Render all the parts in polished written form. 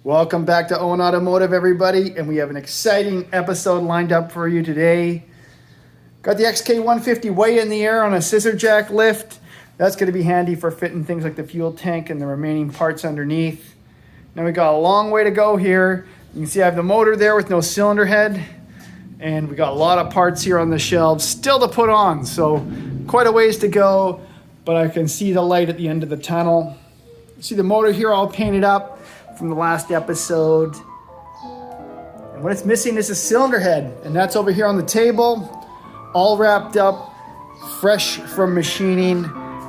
Welcome back to Owen Automotive, everybody, and we have an exciting episode lined up for you today. Got the XK150 way in the air on a scissor jack lift. That's going to be handy for fitting things like the fuel tank and the remaining parts underneath. Now we got a long way to go here. You can see I have the motor there with no cylinder head, and we got a lot of parts here on the shelves still to put on, so quite a ways to go, but I can see the light at the end of the tunnel. You see the motor here all painted up from the last episode. And what it's missing is a cylinder head, and that's over here on the table, all wrapped up, fresh from machining.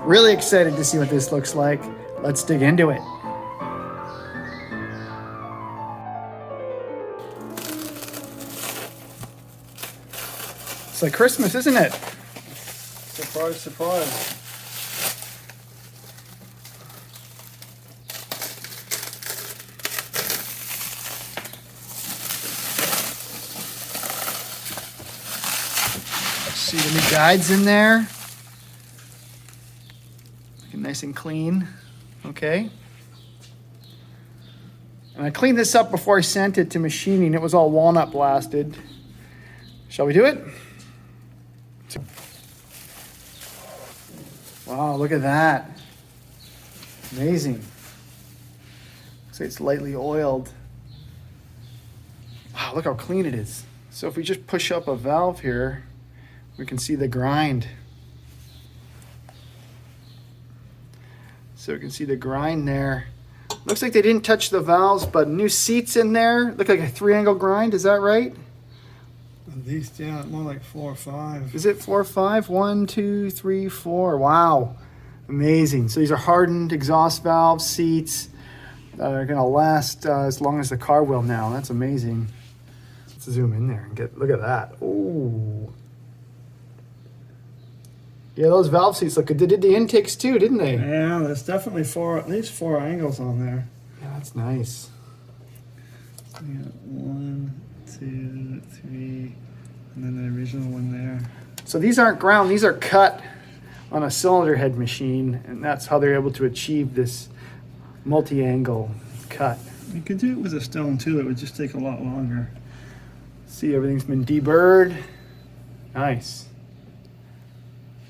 Really excited to see what this looks like. Let's dig into it. It's like Christmas, isn't it? Surprise, surprise. See the new guides in there. Looking nice and clean. Okay. And I cleaned this up before I sent it to machining. It was all walnut blasted. Shall we do it? Wow, look at that. Amazing. Looks like it's lightly oiled. Wow, look how clean it is. So if we just push up a valve here, we can see the grind. So we can see the grind there. Looks like they didn't touch the valves, but new seats in there. Look like a 3-angle grind, is that right? At least, yeah, more like 4 or 5. Is it 4 or 5? 1, 2, 3, 4. Wow. Amazing. So these are hardened exhaust valve seats that are gonna last as long as the car will now. That's amazing. Let's zoom in there and look at that. Ooh. Yeah, those valve seats look good. They did the intakes too, didn't they? Yeah, there's definitely at least 4 angles on there. Yeah, that's nice. We got 1, 2, 3, and then the original one there. So these aren't ground, these are cut on a cylinder head machine, and that's how they're able to achieve this multi-angle cut. You could do it with a stone too, it would just take a lot longer. See, everything's been deburred. Nice.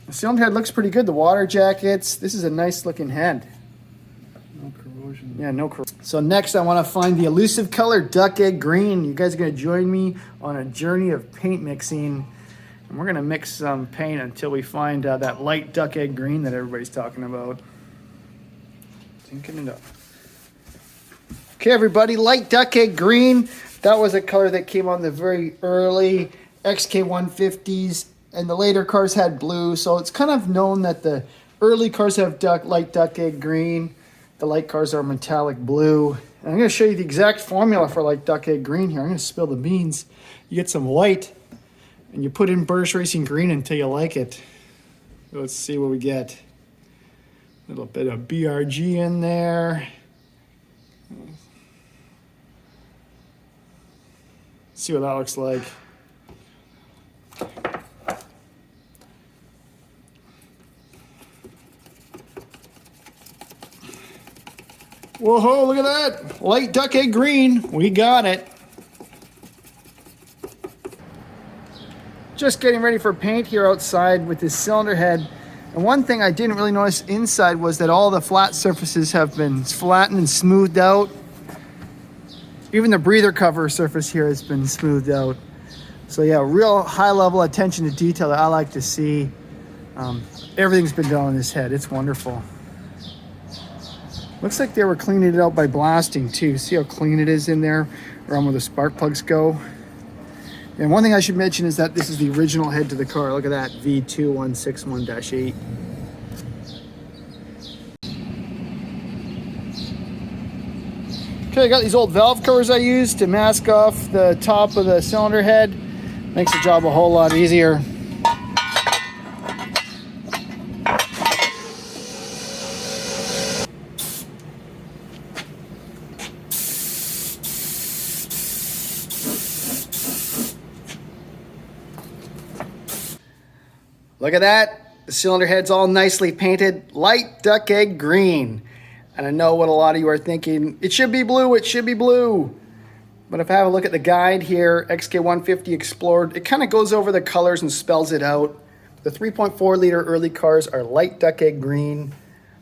The cylinder head looks pretty good. The water jackets. This is a nice looking head. No corrosion. Yeah, no corrosion. So next I want to find the elusive color duck egg green. You guys are going to join me on a journey of paint mixing. And we're going to mix some paint until we find that light duck egg green that everybody's talking about. Tinking it up. Okay, everybody, light duck egg green. That was a color that came on the very early XK150s. And the later cars had blue, so it's kind of known that the early cars have light duck egg green. The light cars are metallic blue. And I'm going to show you the exact formula for light duck egg green here. I'm going to spill the beans. You get some white, and you put in Burnish Racing green until you like it. Let's see what we get. A little bit of BRG in there. See what that looks like. Whoa, look at that. Light duck egg green. We got it. Just getting ready for paint here outside with this cylinder head. And one thing I didn't really notice inside was that all the flat surfaces have been flattened and smoothed out. Even the breather cover surface here has been smoothed out. So yeah, real high level attention to detail that I like to see. Everything's been done on this head. It's wonderful. Looks like they were cleaning it out by blasting too. See how clean it is in there around where the spark plugs go. And one thing I should mention is that this is the original head to the car. Look at that, V2161-8. Okay, I got these old valve covers I used to mask off the top of the cylinder head. Makes the job a whole lot easier. Look at that. The cylinder head's all nicely painted, light duck egg green. And I know what a lot of you are thinking, it should be blue, it should be blue. But if I have a look at the guide here, XK150 Explorer, it kind of goes over the colors and spells it out. The 3.4 liter early cars are light duck egg green.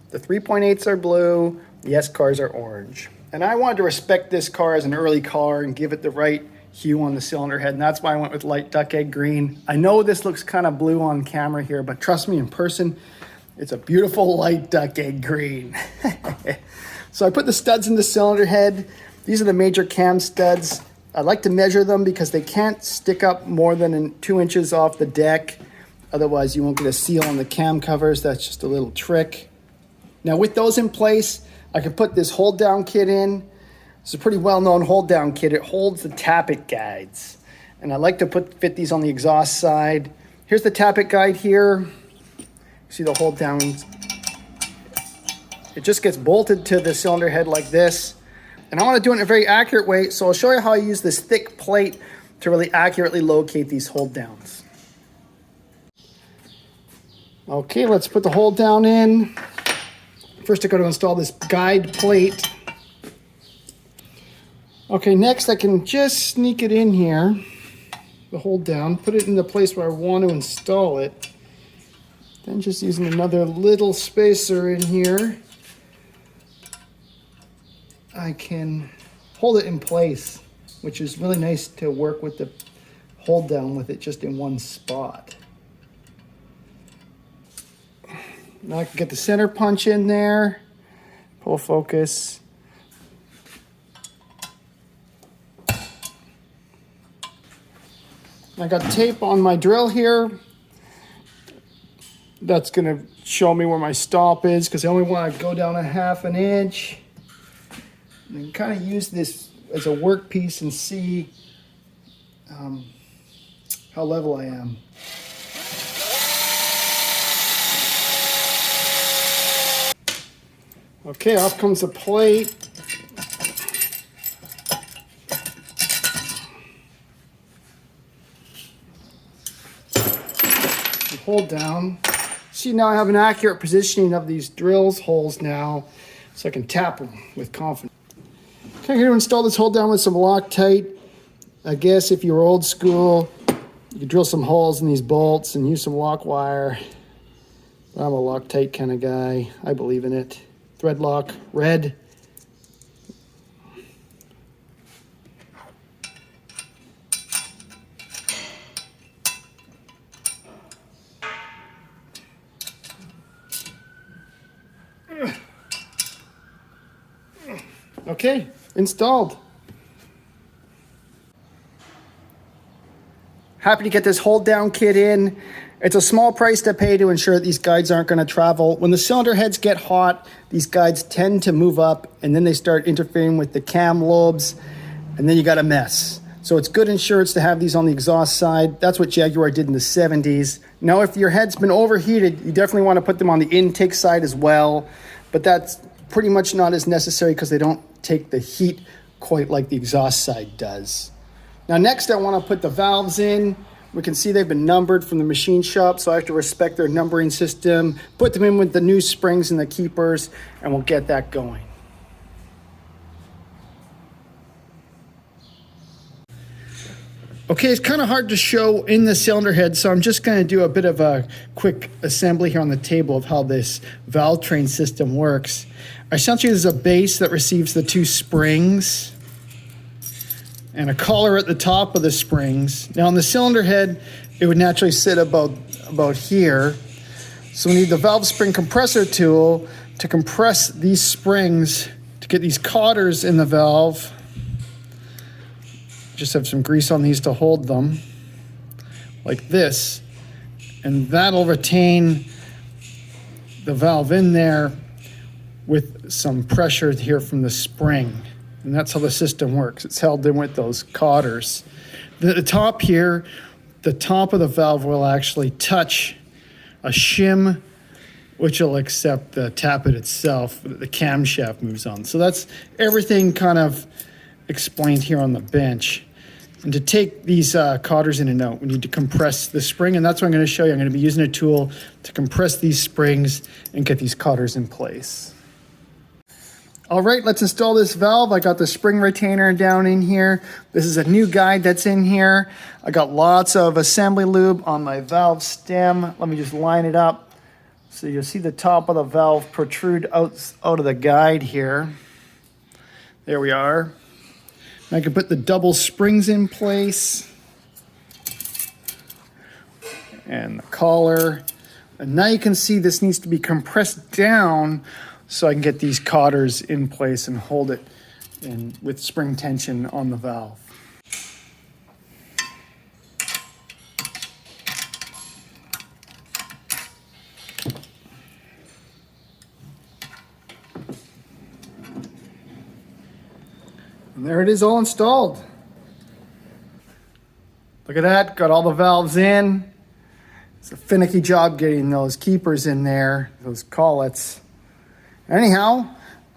The 3.8s are blue. The S cars are orange. And I wanted to respect this car as an early car and give it the right hue on the cylinder head. And that's why I went with light duck egg green. I know this looks kind of blue on camera here, but trust me, in person, it's a beautiful light duck egg green. So I put the studs in the cylinder head. These are the major cam studs. I like to measure them because they can't stick up more than 2 inches off the deck. Otherwise, you won't get a seal on the cam covers. That's just a little trick. Now, with those in place, I can put this hold down kit in. It's a pretty well-known hold down kit. It holds the tappet guides. And I like to fit these on the exhaust side. Here's the tappet guide here. See the hold down. It just gets bolted to the cylinder head like this. And I want to do it in a very accurate way, so I'll show you how I use this thick plate to really accurately locate these hold downs. Okay, let's put the hold down in. First, I got to install this guide plate. Okay, next I can just sneak it in here, the hold down, put it in the place where I want to install it. Then just using another little spacer in here, I can hold it in place, which is really nice to work with the hold down with it just in one spot. Now I can get the center punch in there, pull focus. I got tape on my drill here. That's gonna show me where my stop is because I only want to go down 1/2 inch. And kind of use this as a workpiece and see how level I am. Okay, off comes the plate. Hold down. See, now I have an accurate positioning of these drills holes now, so I can tap them with confidence. Okay, I'm going to install this hold down with some Loctite. I guess if you're old school, you could drill some holes in these bolts and use some lock wire. I'm a Loctite kind of guy. I believe in it. Thread lock, red. Okay, installed. Happy to get this hold down kit in. It's a small price to pay to ensure that these guides aren't going to travel. When the cylinder heads get hot, these guides tend to move up and then they start interfering with the cam lobes and then you got a mess. So it's good insurance to have these on the exhaust side. That's what Jaguar did in the 70s. Now, if your head's been overheated, you definitely want to put them on the intake side as well, but that's pretty much not as necessary because they don't take the heat quite like the exhaust side does. Now next I want to put the valves in. We can see they've been numbered from the machine shop, so I have to respect their numbering system, put them in with the new springs and the keepers, and we'll get that going. Okay, it's kind of hard to show in the cylinder head, so I'm just going to do a bit of a quick assembly here on the table of how this valve train system works. Essentially, there's a base that receives the 2 springs and a collar at the top of the springs. Now, on the cylinder head, it would naturally sit about here. So we need the valve spring compressor tool to compress these springs to get these cotters in the valve. Just have some grease on these to hold them, like this. And that'll retain the valve in there with some pressure here from the spring. And that's how the system works. It's held in with those cotters. The top here, the top of the valve will actually touch a shim, which will accept the tappet itself that the camshaft moves on. So that's everything kind of explained here on the bench. And to take these cotters in and out, we need to compress the spring, and that's what I'm going to show you. I'm going to be using a tool to compress these springs and get these cotters in place. All right, let's install this valve. I got the spring retainer down in here. This is a new guide that's in here. I got lots of assembly lube on my valve stem. Let me just line it up. So you'll see the top of the valve protrude out of the guide here. There we are. I can put the double springs in place. And the collar. And now you can see this needs to be compressed down so I can get these cotters in place and hold it in with spring tension on the valve. And there it is, all installed. Look at that, got all the valves in. It's a finicky job getting those keepers in there, those collets. Anyhow,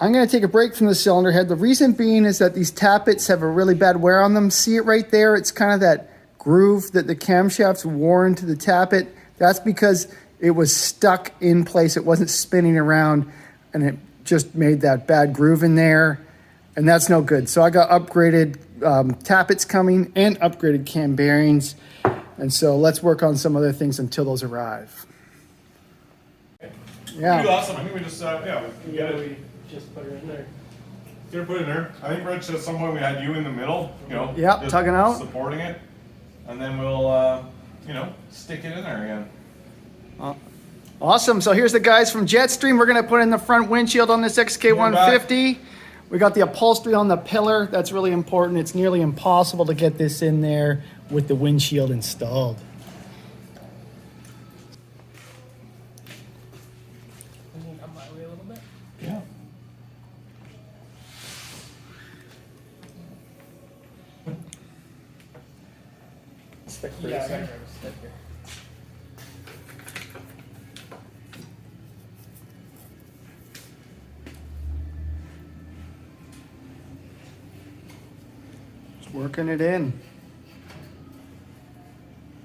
I'm going to take a break from the cylinder head. The reason being is that these tappets have a really bad wear on them. See it right there? It's kind of that groove that the camshafts wore into the tappet. That's because it was stuck in place. It wasn't spinning around, and it just made that bad groove in there, and that's no good. So I got upgraded tappets coming and upgraded cam bearings, and so let's work on some other things until those arrive. Yeah. Pretty awesome. I think we just, yeah, we get it. We just put it in there. Get it put in there. I think, Rich, at some point we had you in the middle, you know. Yep, just tugging out. supporting it. And then we'll, you know, stick it in there again. Awesome. So here's the guys from Jetstream. We're going to put in the front windshield on this XK150. We got the upholstery on the pillar. That's really important. It's nearly impossible to get this in there with the windshield installed. Yeah. Stick Just working it in.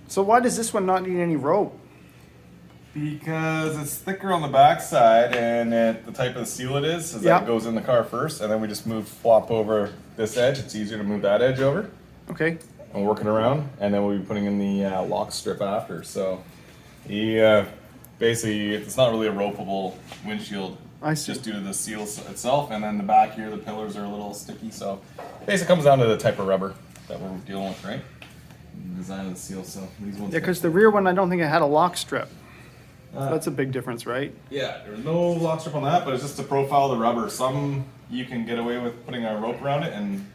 So why does this one not need any rope? Because it's thicker on the backside, and the type of seal it is Yeah. that it goes in the car first, and then we just flop over this edge. It's easier to move that edge over. Okay. And working around, and then we'll be putting in the lock strip after. So, basically, it's not really a ropeable windshield. I see. Just due to the seal itself, and then the back here, the pillars are a little sticky. So, basically, it comes down to the type of rubber that we're dealing with, right? The design of the seal. So these ones. Yeah, because the rear one, I don't think it had a lock strip. That's a big difference, right? Yeah, there's no lock strip on that, but it's just to profile the rubber. Some you can get away with putting a rope around it and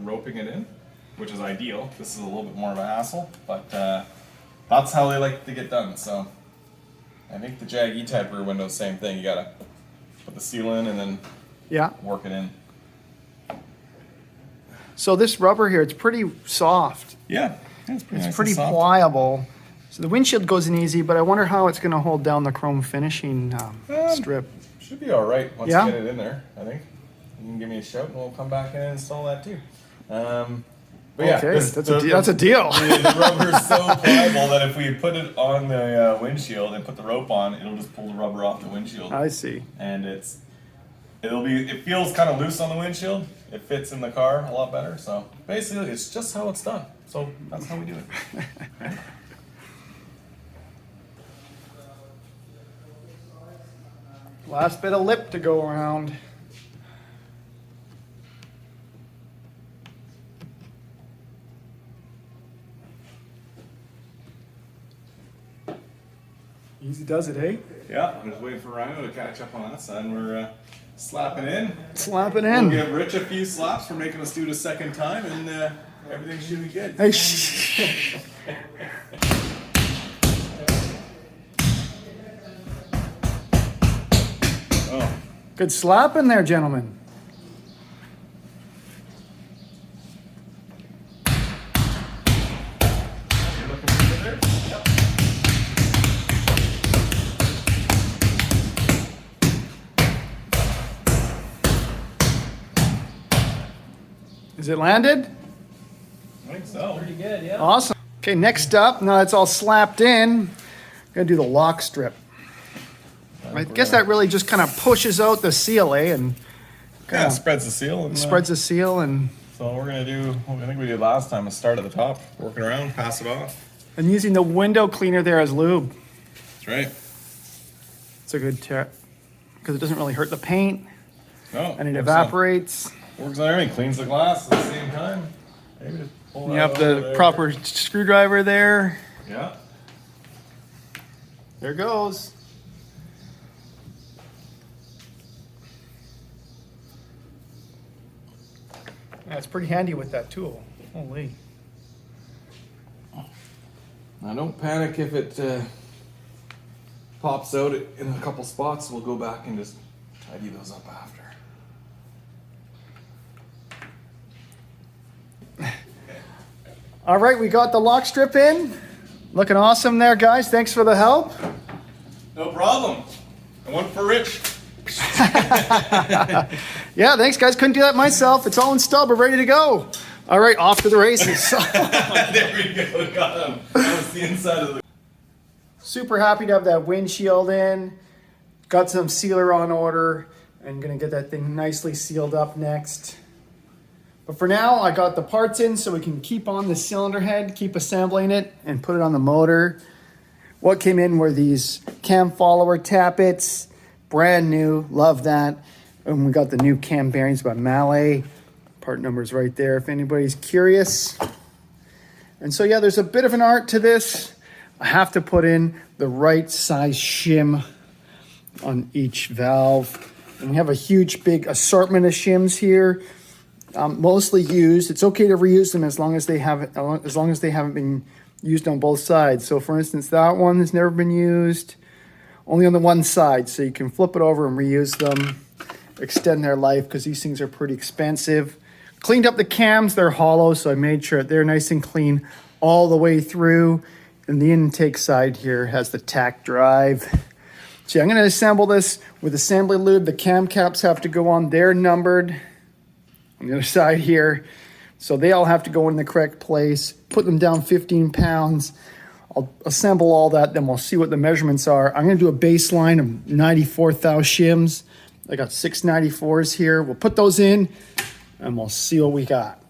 roping it in, which is ideal. This is a little bit more of a hassle, but that's how they like to get done. So I think the Jag E-Type rear window, same thing. You gotta put the seal in and then work it in. So this rubber here, it's pretty soft. Yeah, it's pretty, It's nice pretty and soft. ple. So the windshield goes in easy, but I wonder how it's going to hold down the chrome finishing strip. Should be all right once Yeah? you get it in there. I think you can give me a shout, and we'll come back and install that too. But yeah, Okay, that's a deal. The rubber is so pliable that if we put it on the windshield and put the rope on, it'll just pull the rubber off the windshield. I see. And it feels kind of loose on the windshield. It fits in the car a lot better. So basically, it's just how it's done. So that's how we do it. Last bit of lip to go around. Easy does it, eh? Yeah, I'm just waiting for Rhino to catch up on that side. And we're slapping in. Slapping We'll in. give Rich a few slaps for making us do it a second time, and everything should be good. Hey, Oh. good slapping there, gentlemen. You're looking for there? Yep. Is it landed? I think so. Pretty good, yeah. Awesome. Okay, next up, now it's all slapped in, I'm gonna do the lock strip. I guess that really just kind of pushes out the seal, eh, and Yeah, it spreads the seal. And, spreads the seal, and so we're gonna do what I think we did last time, is start at the top, working around, pass it off. and using the window cleaner there as lube. That's right. It's a good tip because it doesn't really hurt the paint, No, and it works evaporates. Works on everything, cleans the glass at the same time. Maybe just pull You that have out the of there. proper screwdriver there. Yeah. There goes. Yeah, it's pretty handy with that tool. Holy. Now don't panic if it pops out in a couple spots. We'll go back and just tidy those up after. All right, we got the lock strip in. Looking awesome there, guys. Thanks for the help. No problem. I went for Rich. Yeah, thanks, guys. Couldn't do that myself. It's all installed. We're ready to go. All right, off to the races. There we go. Got him. That was the inside of the. Super happy to have that windshield in. Got some sealer on order. And gonna get that thing nicely sealed up next. But for now, I got the parts in so we can keep on the cylinder head, keep assembling it, and put it on the motor. What came in were these cam follower tappets, brand new, love that. And we got the new cam bearings by Mallet. Part number's right there if anybody's curious. And so yeah, there's a bit of an art to this. I have to put in the right size shim on each valve. And we have a huge, big assortment of shims here. Mostly used. It's okay to reuse them as long as they haven't been used on both sides. So for instance, that one has never been used, only on the one side. So you can flip it over and reuse them, extend their life, because these things are pretty expensive. Cleaned up the cams, they're hollow, so I made sure they're nice and clean all the way through. And the intake side here has the tack drive. So I'm going to assemble this with assembly lube. The cam caps have to go on. They're numbered on the other side here. So they all have to go in the correct place. Put them down 15 pounds. I'll assemble all that, then we'll see what the measurements are. I'm going to do a baseline of 94 thou shims. I got 694s here. We'll put those in, and we'll see what we got.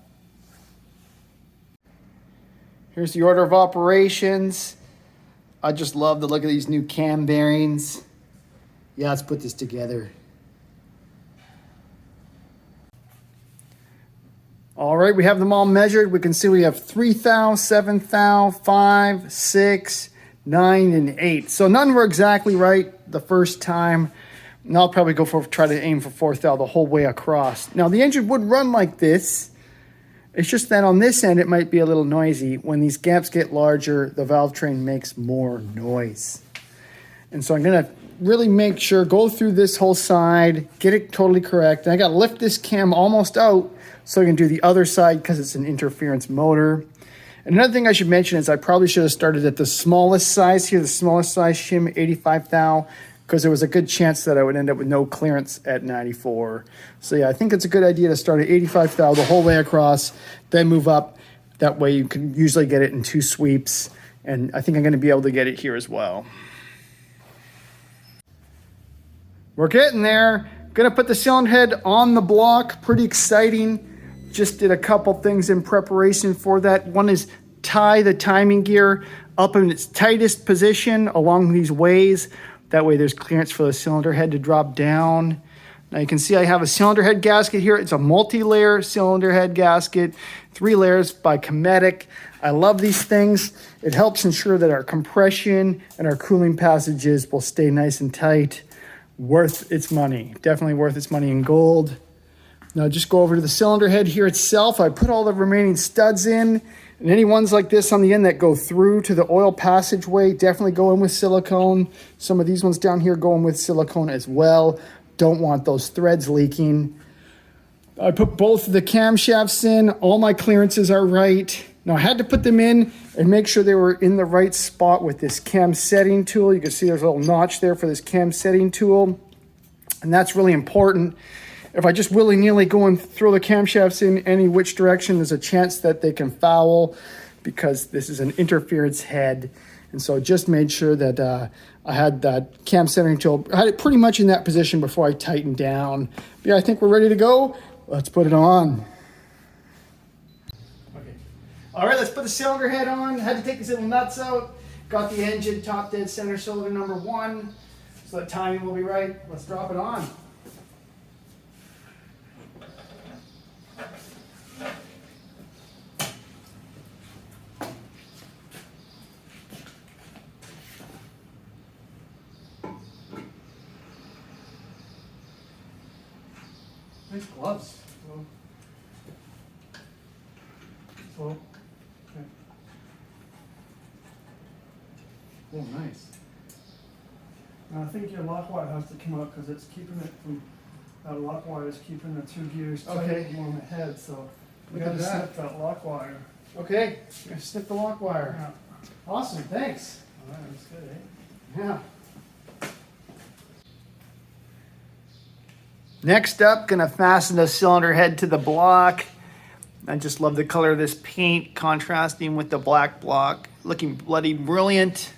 Here's the order of operations. I just love the look of these new cam bearings. Yeah, let's put this together. All right, we have them all measured. We can see we have 3 thou, 7 thou, 5, 6, 9, and 8. So none were exactly right the first time. And I'll probably try to aim for 4 thou the whole way across. Now the engine would run like this. It's just that on this end, it might be a little noisy. When these gaps get larger, the valve train makes more noise. And so I'm gonna really make sure, go through this whole side, get it totally correct. And I gotta lift this cam almost out so I can do the other side because it's an interference motor. And another thing I should mention is I probably should have started at the smallest size here, the smallest size shim, 85 thou, because there was a good chance that I would end up with no clearance at 94. So yeah, I think it's a good idea to start at 85 thou the whole way across, then move up. That way you can usually get it in 2 sweeps. And I think I'm gonna be able to get it here as well. We're getting there. Gonna put the cylinder head on the block, pretty exciting. Just did a couple things in preparation for that. One is tie the timing gear up in its tightest position along these ways. That way there's clearance for the cylinder head to drop down. Now you can see I have a cylinder head gasket here. It's a multi-layer cylinder head gasket, 3 layers by Cometic. I love these things. It helps ensure that our compression and our cooling passages will stay nice and tight. Worth its money, definitely worth its money in gold. Now just go over to the cylinder head here itself. I put all the remaining studs in, and any ones like this on the end that go through to the oil passageway, definitely go in with silicone. Some of these ones down here go in with silicone as well. Don't want those threads leaking. I put both of the camshafts in. All my clearances are right. Now I had to put them in and make sure they were in the right spot with this cam setting tool. You can see there's a little notch there for this cam setting tool. And that's really important. If I just willy-nilly go and throw the camshafts in any which direction, there's a chance that they can foul because this is an interference head. And so just made sure that I had that cam centering tool. I had it pretty much in that position before I tightened down. But yeah, I think we're ready to go. Let's put it on. Okay. All right, let's put the cylinder head on. Had to take these little nuts out. Got the engine top dead center cylinder number 1. So that timing will be right. Let's drop it on. Nice gloves. Slow. Okay. Oh, nice. Now I think your lock wire has to come out because it's keeping it from, that lock wire is keeping the 2 gears tight on the head, so we gotta snip that lock wire. Okay, we're gonna snip the lock wire. Yeah. Awesome, thanks. All right, that's good, eh? Yeah. Next up, gonna fasten the cylinder head to the block. I just love the color of this paint contrasting with the black block. Looking bloody brilliant.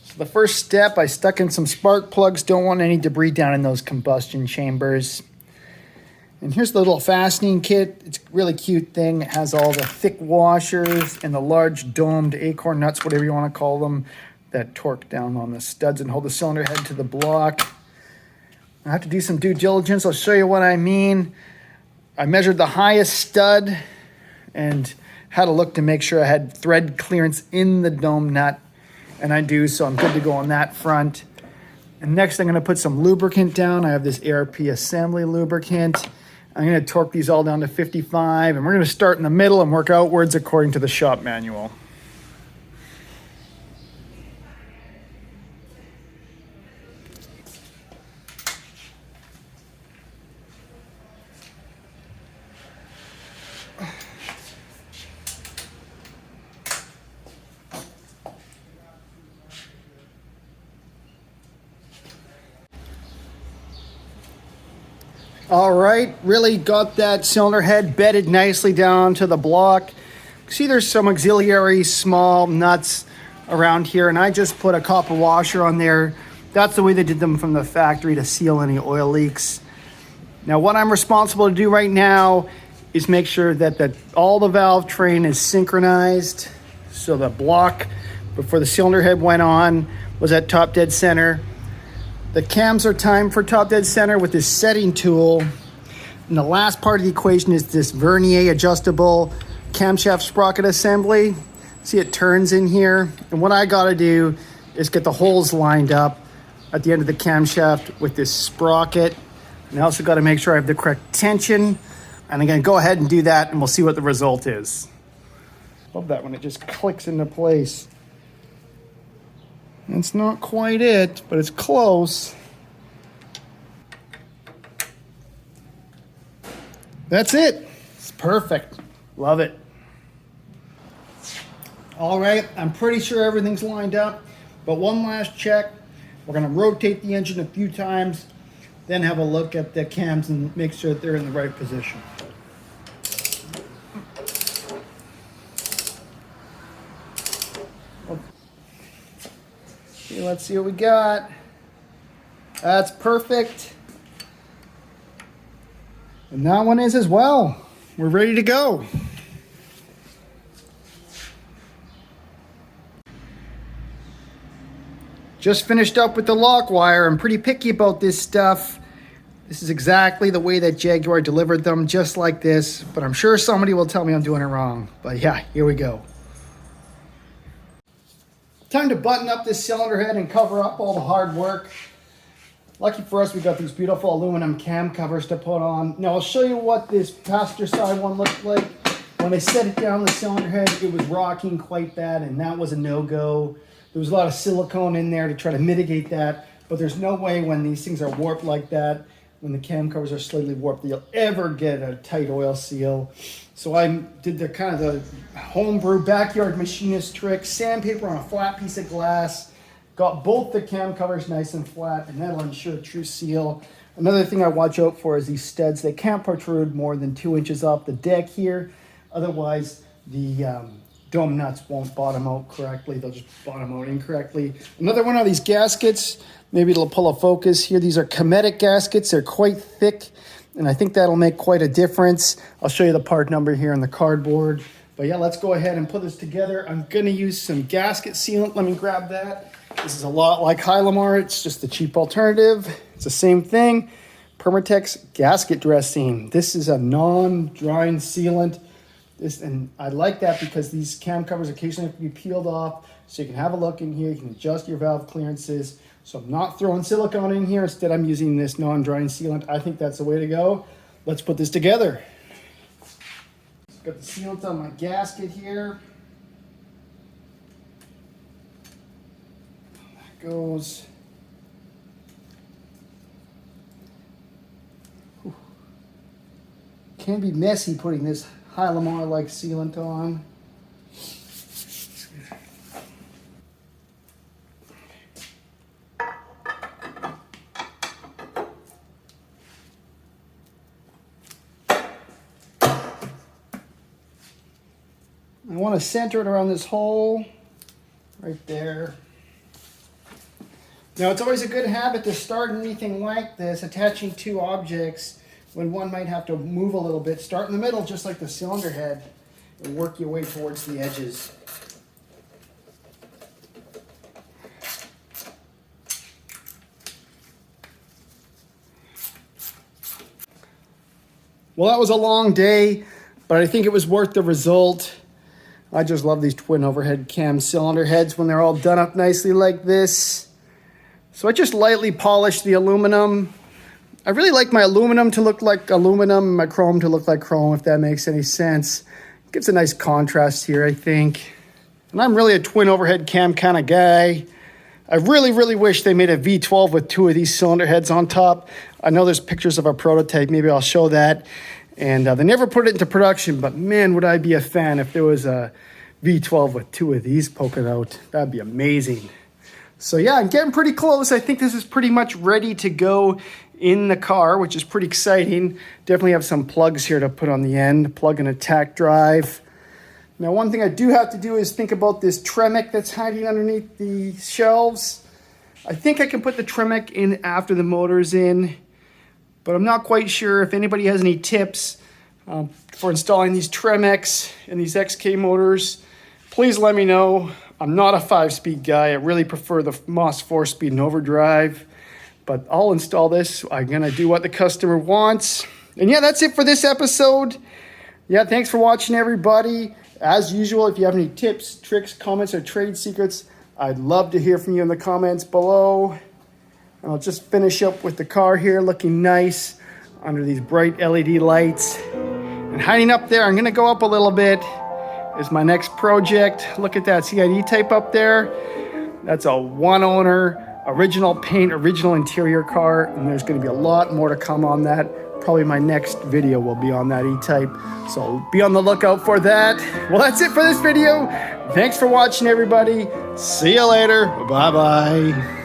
So the first step, I stuck in some spark plugs. Don't want any debris down in those combustion chambers. And here's the little fastening kit. It's a really cute thing. It has all the thick washers and the large domed acorn nuts, whatever you want to call them, that torque down on the studs and hold the cylinder head to the block. I have to do some due diligence. I'll show you what I mean. I measured the highest stud and had a look to make sure I had thread clearance in the dome nut. And I do, so I'm good to go on that front. And next I'm gonna put some lubricant down. I have this ARP assembly lubricant. I'm gonna torque these all down to 55, and we're gonna start in the middle and work outwards according to the shop manual. All right, really got that cylinder head bedded nicely down to the block. See, there's some auxiliary small nuts around here, and I just put a copper washer on there. That's the way they did them from the factory to seal any oil leaks. Now, what I'm responsible to do right now is make sure that all the valve train is synchronized. So the block before the cylinder head went on was at top dead center. The cams are timed for top dead center with this setting tool. And the last part of the equation is this vernier adjustable camshaft sprocket assembly. See, it turns in here. And what I gotta do is get the holes lined up at the end of the camshaft with this sprocket. And I also gotta make sure I have the correct tension. And I'm gonna go ahead and do that, and we'll see what the result is. Love that when it just clicks into place. It's not quite it, but it's close. That's it. It's perfect. Love it. All right, I'm pretty sure everything's lined up, but one last check. We're gonna rotate the engine a few times, then have a look at the cams and make sure that they're in the right position. Okay, let's see what we got. That's perfect. And that one is as well. We're ready to go. Just finished up with the lock wire. I'm pretty picky about this stuff. This is exactly the way that Jaguar delivered them, just like this, but I'm sure somebody will tell me I'm doing it wrong. But yeah, here we go. Time to button up this cylinder head and cover up all the hard work. Lucky for us, we got these beautiful aluminum cam covers to put on. Now I'll show you what this passenger side one looked like. When I set it down the cylinder head, it was rocking quite bad, and that was a no-go. There was a lot of silicone in there to try to mitigate that, but there's no way when these things are warped like that, when the cam covers are slightly warped, that you'll ever get a tight oil seal. So I did the kind of the homebrew backyard machinist trick, sandpaper on a flat piece of glass, got both the cam covers nice and flat, and that'll ensure a true seal. Another thing I watch out for is these studs. They can't protrude more than 2 inches off the deck here. Otherwise, the dome nuts won't bottom out correctly. They'll just bottom out incorrectly. Another one of these gaskets, maybe it'll pull a focus here. These are cometic gaskets. They're quite thick, and I think that'll make quite a difference. I'll show you the part number here on the cardboard. But yeah, let's go ahead and put this together. I'm gonna use some gasket sealant. Let me grab that. This is a lot like Hylamar. It's just a cheap alternative. It's the same thing. Permatex gasket dressing. This is a non-drying sealant. And I like that because these cam covers occasionally have to be peeled off, so you can have a look in here. You can adjust your valve clearances. So I'm not throwing silicone in here. Instead, I'm using this non-drying sealant. I think that's the way to go. Let's put this together. Got the sealant on my gasket here. That goes. Whew. Can be messy putting this Hylamar-like sealant on. I want to center it around this hole right there. Now, it's always a good habit to start anything like this, attaching two objects when one might have to move a little bit. Start in the middle, just like the cylinder head, and work your way towards the edges. Well, that was a long day, but I think it was worth the result. I just love these twin overhead cam cylinder heads when they're all done up nicely like this. So I just lightly polished the aluminum. I really like my aluminum to look like aluminum and my chrome to look like chrome, if that makes any sense. It gives a nice contrast here, I think. And I'm really a twin overhead cam kind of guy. I really wish they made a V12 with two of these cylinder heads on top. I know there's pictures of a prototype. Maybe I'll show that. And they never put it into production, but man, would I be a fan if there was a V12 with two of these poking out. That'd be amazing. So yeah, I'm getting pretty close. I think this is pretty much ready to go in the car, which is pretty exciting. Definitely have some plugs here to put on the end, plug and a tack drive. Now, one thing I do have to do is think about this Tremec that's hiding underneath the shelves. I think I can put the Tremec in after the motor's in, but I'm not quite sure. If anybody has any tips for installing these Tremecs and these XK motors, please let me know. I'm not a 5-speed guy. I really prefer the Moss 4-speed and overdrive, but I'll install this. I'm gonna do what the customer wants. And yeah, that's it for this episode. Yeah, thanks for watching, everybody. As usual, if you have any tips, tricks, comments, or trade secrets, I'd love to hear from you in the comments below. I'll just finish up with the car here looking nice under these bright LED lights. And hiding up there, I'm gonna go up a little bit, is my next project. Look at that CID type up there. That's a one owner, original paint, original interior car, and there's gonna be a lot more to come on that. Probably my next video will be on that E-type, so be on the lookout for that. Well, that's it for this video. Thanks for watching, everybody. See you later. Bye-bye.